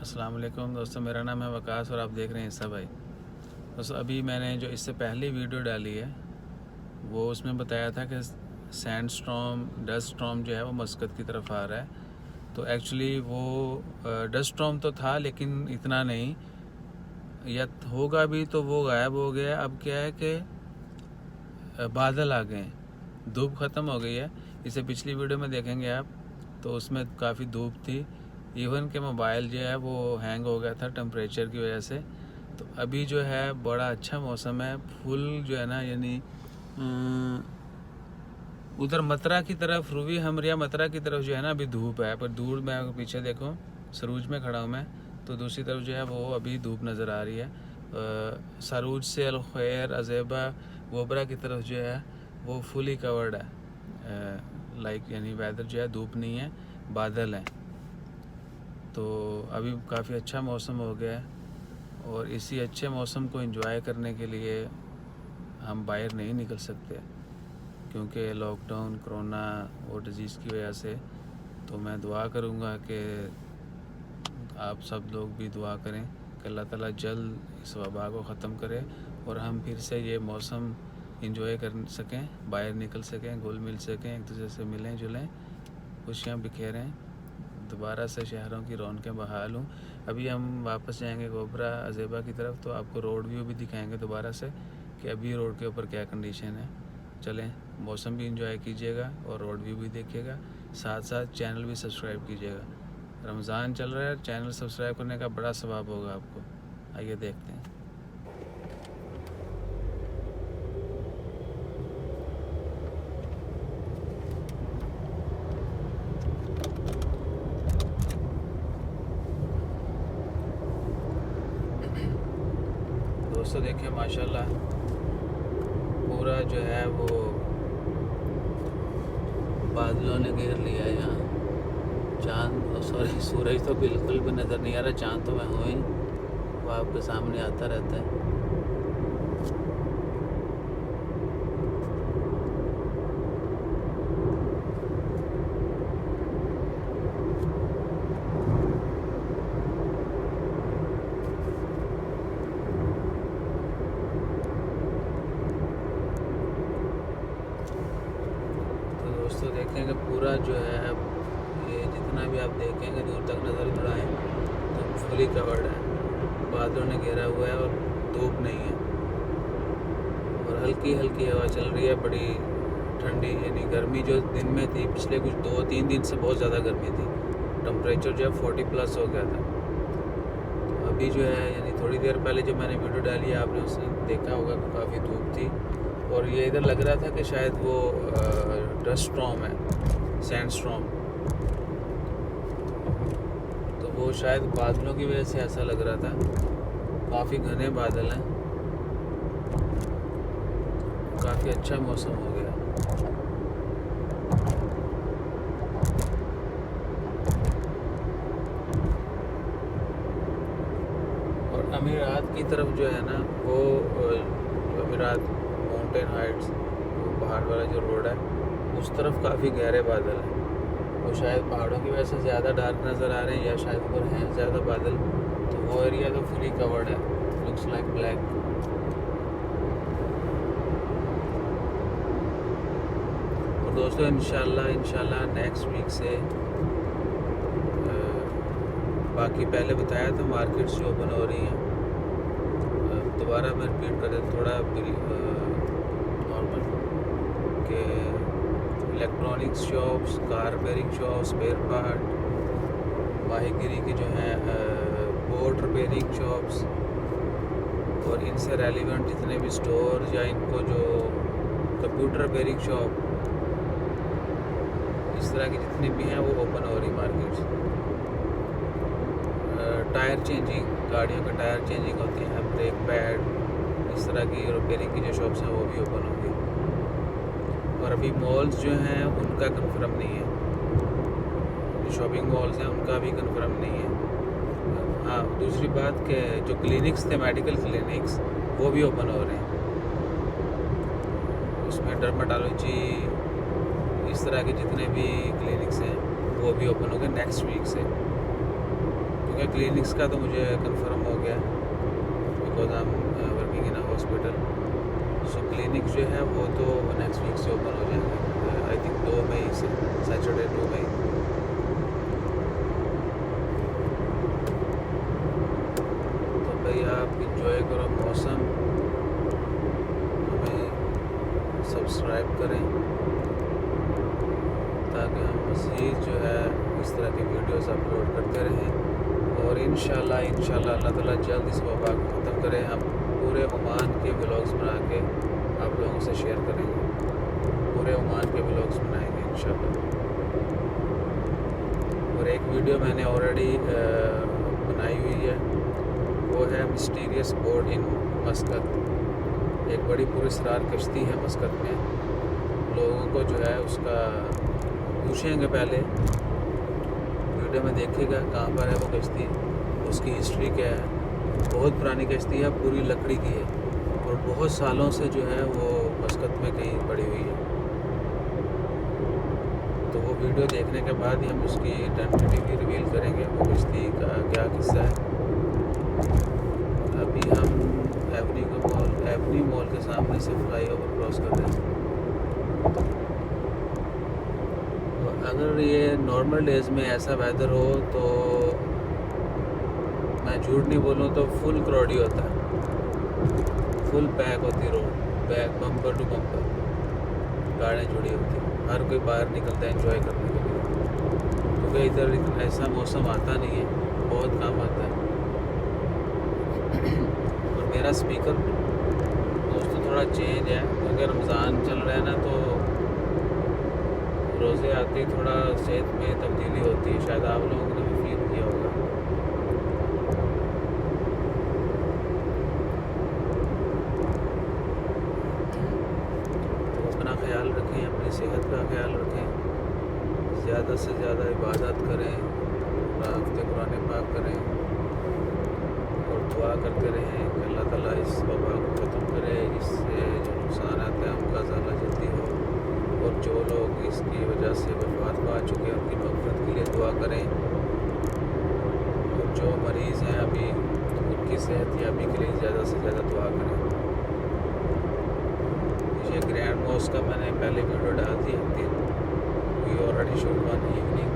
अस्सलाम वालेकुम दोस्तों, मेरा नाम है वकास और आप देख रहे हैं ईसा भाई। दोस्तों अभी मैंने जो इससे पहली वीडियो डाली है वो उसमें बताया था कि सैंड स्टॉर्म डस्ट स्टॉर्म जो है वो मस्कत की तरफ आ रहा है। तो एक्चुअली वो डस्ट स्टॉर्म तो था लेकिन इतना नहीं, या होगा भी तो वो गायब हो गया। अब क्या है कि बादल आ गए हैं, धूप ख़त्म हो गई है। इसे पिछली वीडियो में देखेंगे आप तो उसमें काफ़ी धूप थी, इवन के मोबाइल जो है वो हैंग हो गया था टेम्परेचर की वजह से। तो अभी जो है बड़ा अच्छा मौसम है, फुल जो है ना, यानी उधर मतरा की तरफ, रूवी हमरिया मतरा की तरफ जो है ना अभी धूप है, पर दूर में पीछे देखो सरूज में खड़ा हूँ मैं, तो दूसरी तरफ जो है वो अभी धूप नज़र आ रही है। सरूज से अलखैर अजेबा गोबरा की तरफ जो है वो फुली कवर्ड है, लाइक यानी वेदर जो है धूप नहीं है, बादल हैं। तो अभी काफ़ी अच्छा मौसम हो गया है और इसी अच्छे मौसम को एंजॉय करने के लिए हम बाहर नहीं निकल सकते क्योंकि लॉकडाउन, कोरोना और डिज़ीज़ की वजह से। तो मैं दुआ करूँगा कि आप सब लोग भी दुआ करें कि अल्लाह ताला जल्द इस वबा को ख़त्म करे और हम फिर से ये मौसम इंजॉय कर सकें, बाहर निकल सकें, घुल मिल सकें, एक दूसरे से मिलें जुलें, खुशियाँ बिखेरें, दोबारा से शहरों की रौनकें बहाल हों। अभी हम वापस जाएंगे गोबरा अजेबा की तरफ, तो आपको रोड व्यू भी दिखाएंगे दोबारा से कि अभी रोड के ऊपर क्या कंडीशन है। चलें, मौसम भी इंजॉय कीजिएगा और रोड व्यू भी देखिएगा, साथ साथ चैनल भी सब्सक्राइब कीजिएगा। रमज़ान चल रहा है, चैनल सब्सक्राइब करने का बड़ा सवाब होगा आपको। आइए देखते हैं। दोस्तों देखिए माशाल्लाह पूरा जो है वो बादलों ने घेर लिया है। यहाँ चाँद, सॉरी सूरज तो बिल्कुल भी नज़र नहीं आ रहा, चाँद तो मैं हूँ ही, वो आपके सामने आता रहता है। तो दोस्तों देखेंगे पूरा जो है ये जितना भी आप देखेंगे दूर तक नज़र उड़ाएँ तो फुली कवर्ड है, बादलों ने घेरा हुआ है और धूप नहीं है और हल्की हल्की हवा चल रही है, बड़ी ठंडी। यानी गर्मी जो दिन में थी पिछले कुछ 2-3 दिन से बहुत ज़्यादा गर्मी थी, टेम्परेचर जो है 40+ हो गया था। तो अभी जो है यानी थोड़ी देर पहले जो मैंने वीडियो डाली है आपने उसने देखा होगा कि काफ़ी धूप थी और ये इधर लग रहा था कि शायद वो डस्ट स्टॉर्म है, सैंड स्टॉर्म। तो वो शायद बादलों की वजह से ऐसा लग रहा था, काफ़ी घने बादल हैं, काफ़ी अच्छा मौसम हो गया। और अमीरात की तरफ जो है ना वो अमीरात माउंटेन हाइट्स, वो पहाड़ वाला जो रोड है उस तरफ काफ़ी गहरे बादल हैं। वो शायद पहाड़ों की वजह से ज़्यादा डार्क नज़र आ रहे हैं या शायद ऊपर हैं ज़्यादा बादल, तो वो एरिया तो फुली कवर्ड है, लुक्स लाइक ब्लैक। और दोस्तों इंशाल्लाह नेक्स्ट वीक से बाकी पहले बताया था मार्केट्स जो ओपन हो रही हैं, दोबारा मैं रिपीट कर देता थोड़ा नॉर्मल के electronics shops, car repairing shop, spare part, माहीगिरी के जो हैं बोट रिपेयरिंग शॉप्स और इनसे रेलिवेंट जितने भी स्टोर या इनको जो कंप्यूटर रिपेयरिंग शॉप, इस तरह की जितनी भी हैं वो ओपन हो रही मार्केट्स। टायर चेंजिंग, गाड़ियों का टायर चेंजिंग होती है, ब्रेक पैड, इस तरह की रिपेयरिंग की जो शॉप्स हैं वो भी ओपन होंगी। और अभी मॉल्स जो हैं उनका कंफर्म नहीं है, जो शॉपिंग मॉल्स हैं उनका भी कंफर्म नहीं है। हाँ, दूसरी बात कि जो क्लिनिक्स थे, मेडिकल क्लिनिक्स, वो भी ओपन हो रहे हैं। उसमें डर्माटोलॉजी, इस तरह के जितने भी क्लिनिक्स हैं वो भी ओपन हो गए नेक्स्ट वीक से, क्योंकि क्लिनिक्स का तो मुझे कंफर्म हो गया because I am working in a hospital. So clinic जो है वो तो नेक्स्ट वीक से ओपन हो जाएंगे, आई थिंक 2 मई से, सैटरडे 2 मई। तो भाई आप इंजॉय करो मौसम, हमें सब्सक्राइब करें ताकि हम मज़ीद जो है इस तरह की वीडियोस अपलोड करते रहें। और इंशाल्लाह अल्लाह ताला जल्द इस वबा को ख़त्म करें। हम पूरे ओमान के व्लॉग्स बना के आप लोगों से शेयर करेंगे, पूरे ओमान के व्लॉग्स बनाएंगे इंशाल्लाह। और एक वीडियो मैंने ऑलरेडी बनाई हुई है, वो है मिस्टीरियस बोर्ड इन मस्कत। एक बड़ी पुरस्कार कश्ती है मस्कत में, लोगों को जो है उसका पूछेंगे, पहले वीडियो में देखेगा कहाँ पर है वो कश्ती, उसकी हिस्ट्री क्या है। बहुत पुरानी कश्ती है, पूरी लकड़ी की है और बहुत सालों से जो है वो मस्कत में कहीं पड़ी हुई है। तो वो वीडियो देखने के बाद ही हम उसकी आइडेंटिटी भी रिवील करेंगे, वो कश्ती का क्या किस्सा है। अभी हम एवनी मॉल के सामने से फ्लाई ओवर क्रॉस कर रहे हैं। अगर ये नॉर्मल डेज़ में ऐसा वेदर हो तो मैं झूठ नहीं बोलूँ तो फुल क्राउडी होता है, फुल पैक होती road, back bumper to bumper गाड़ियाँ जुड़ी होती हैं, हर कोई बाहर निकलता है एंजॉय करने के लिए। क्योंकि इधर ऐसा मौसम आता नहीं है, बहुत कम आता है। और मेरा स्पीकर दोस्तों थोड़ा चेंज है क्योंकि रमज़ान चल रहा है ना, तो रोज़े आते ही थोड़ा सेहत में तब्दीली होती है, शायद आप लोगों ने भी फील किया होगा। तो अपना ख्याल रखें, अपनी सेहत का ख्याल रखें, ज़्यादा से ज़्यादा इबादत करें, हफ्ते कुरान पाक करें और दुआ करते रहें कि अल्लाह ताला इस वबा को ख़त्म करे, इससे जो नुकसान आता है उनका ज़्यादा जल्दी हो। और जो लोग इसकी वजह से वफ़ात पा चुके हैं उनकी मग़फ़िरत के लिए दुआ करें। और जो मरीज़ हैं अभी उनकी सेहतयाबी के लिए ज़्यादा से ज़्यादा दुआ करें। ये ग्रैंड मॉस्क का मैंने पहले वीडियो डाल दी थी, we already shoot one evening.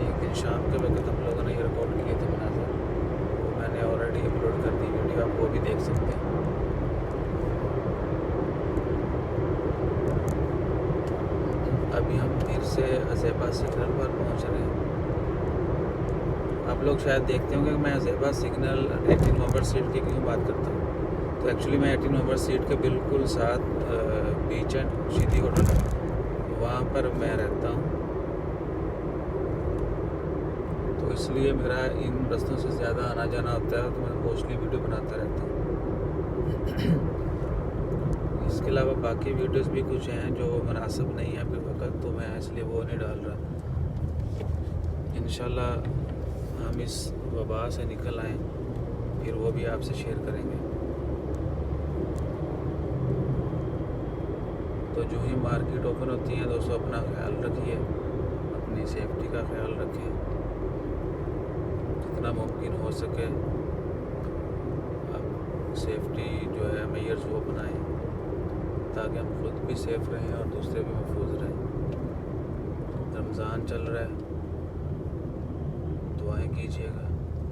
एक दिन शाम के वक्त हम लोगों ने ये रिकॉर्ड किए थे मनाज़र, वो मैंने ऑलरेडी अपलोड कर दी वीडियो, आप वो भी देख सकते हैं। अभी हम फिर से अज़ेबा सिग्नल पर पहुंच रहे हैं। आप लोग शायद देखते होंगे कि मैं अज़ेबा सिग्नल 18 नवंबर स्ट्रीट की क्यों बात करता हूँ। तो एक्चुअली मैं 18 नवंबर स्ट्रीट के बिल्कुल साथ बीच एंड शिदी होटल है, वहाँ पर मैं रहता हूँ। तो इसलिए मेरा इन रस्तों से ज़्यादा आना जाना होता है, तो मैं मोस्टली वीडियो बनाता रहता हूँ। इसके अलावा बाकी वीडियोस भी कुछ हैं जो मुनासिब नहीं है अभी वक्त, तो मैं इसलिए वो नहीं डाल रहा। इंशाल्लाह हम इस वबा से निकल आएँ, फिर वो भी आपसे शेयर करेंगे। तो जो ही मार्केट ओपन होती है दोस्तों, अपना ख्याल रखिए, अपनी सेफ्टी का ख्याल रखें, जितना मुमकिन हो सके अब सेफ्टी जो है मेजर्स वो बनाएं ताकि हम खुद भी सेफ़ रहें और दूसरे भी महफूज रहें। रमज़ान चल रहा है, दुआएं कीजिएगा,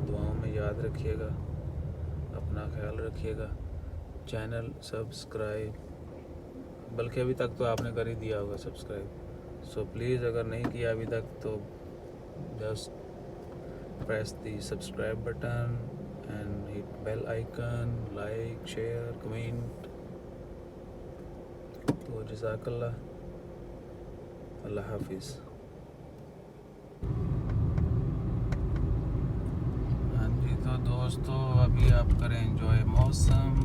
दुआओं में याद रखिएगा, अपना ख्याल रखिएगा। चैनल सब्सक्राइब, बल्कि अभी तक तो आपने कर ही दिया होगा सब्सक्राइब। सो प्लीज़ अगर नहीं किया अभी तक तो just press the subscribe button and hit bell icon, like, share, comment. तो जज़ाकल्लाह, अल्लाह हाफिज़। हाँ जी, तो दोस्तों अभी आप करें एंजॉय मौसम,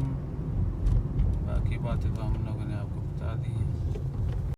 बाकी बातें तो हम लोगों ने आपको बता दी हैं।